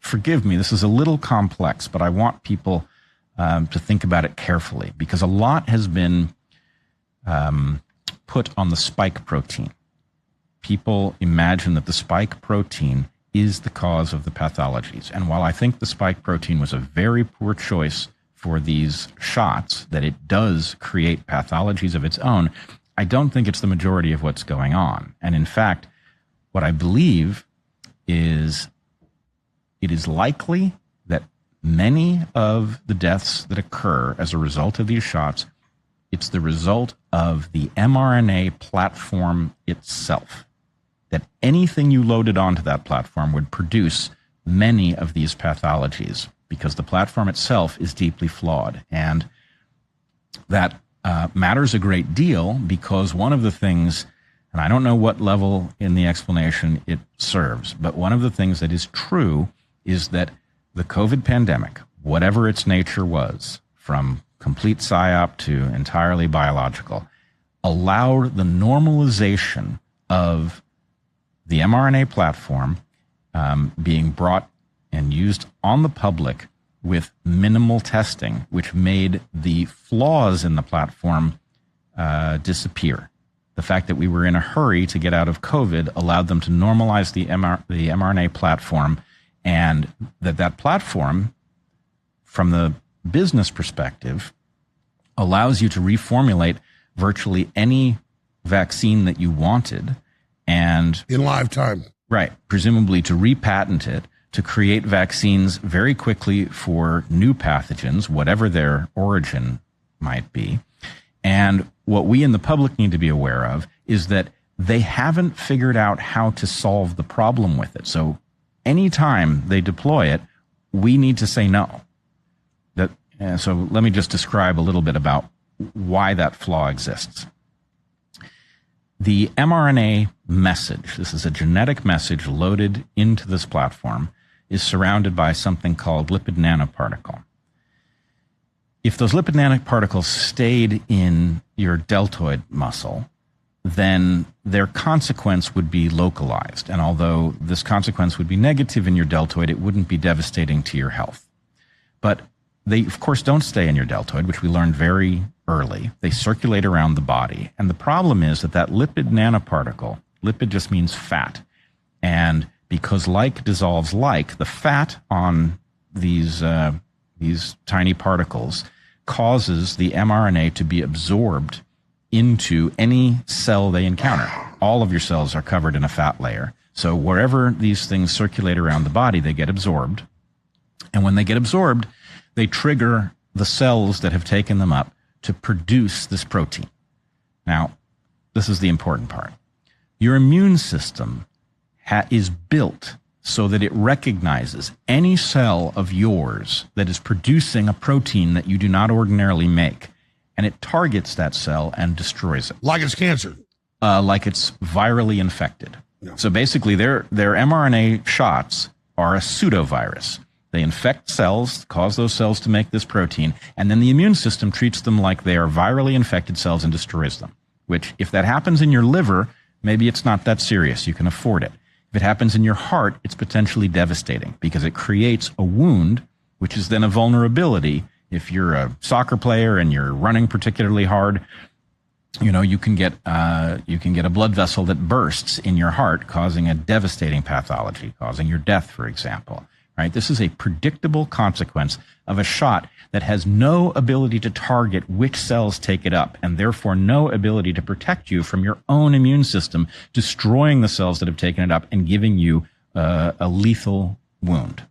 forgive me, this is a little complex, but I want people to think about it carefully, because a lot has been put on the spike protein. People imagine that the spike protein is the cause of the pathologies. And while I think the spike protein was a very poor choice for these shots, that it does create pathologies of its own, I don't think it's the majority of what's going on. And in fact, what I believe is it is likely that many of the deaths that occur as a result of these shots, it's the result of the mRNA platform itself. That anything you loaded onto that platform would produce many of these pathologies, because the platform itself is deeply flawed. And that matters a great deal, because one of the things, and I don't know what level in the explanation it serves, but one of the things that is true is that the COVID pandemic, whatever its nature was, from complete psyop to entirely biological, allowed the normalization of the mRNA platform being brought and used on the public with minimal testing, which made the flaws in the platform disappear. The fact that we were in a hurry to get out of COVID allowed them to normalize the mRNA platform, and that platform, from the business perspective, allows you to reformulate virtually any vaccine that you wanted, and in lifetime, right, presumably to repatent it, to create vaccines very quickly for new pathogens, whatever their origin might be. And what we in the public need to be aware of is that they haven't figured out how to solve the problem with it. So anytime they deploy it, we need to say no. So let me just describe a little bit about why that flaw exists. The mRNA message, this is a genetic message loaded into this platform, is surrounded by something called lipid nanoparticle. If those lipid nanoparticles stayed in your deltoid muscle, then their consequence would be localized. And although this consequence would be negative in your deltoid, it wouldn't be devastating to your health. But they, of course, don't stay in your deltoid, which we learned very early. They circulate around the body. And the problem is that lipid nanoparticle, lipid just means fat. And because like dissolves like, the fat on these tiny particles causes the mRNA to be absorbed into any cell they encounter. All of your cells are covered in a fat layer. So wherever these things circulate around the body, they get absorbed. And when they get absorbed, they trigger the cells that have taken them up to produce this protein. Now, this is the important part. Your immune system is built so that it recognizes any cell of yours that is producing a protein that you do not ordinarily make, and it targets that cell and destroys it. Like it's cancer. Like it's virally infected. Yeah. So basically, their mRNA shots are a pseudovirus. They infect cells, cause those cells to make this protein, and then the immune system treats them like they are virally infected cells and destroys them, which, if that happens in your liver, maybe it's not that serious. You can afford it. If it happens in your heart, it's potentially devastating, because it creates a wound, which is then a vulnerability. If you're a soccer player and you're running particularly hard, you can get a blood vessel that bursts in your heart, causing a devastating pathology, causing your death, for example. Right? This is a predictable consequence of a shot that has no ability to target which cells take it up, and therefore no ability to protect you from your own immune system destroying the cells that have taken it up and giving you a lethal wound.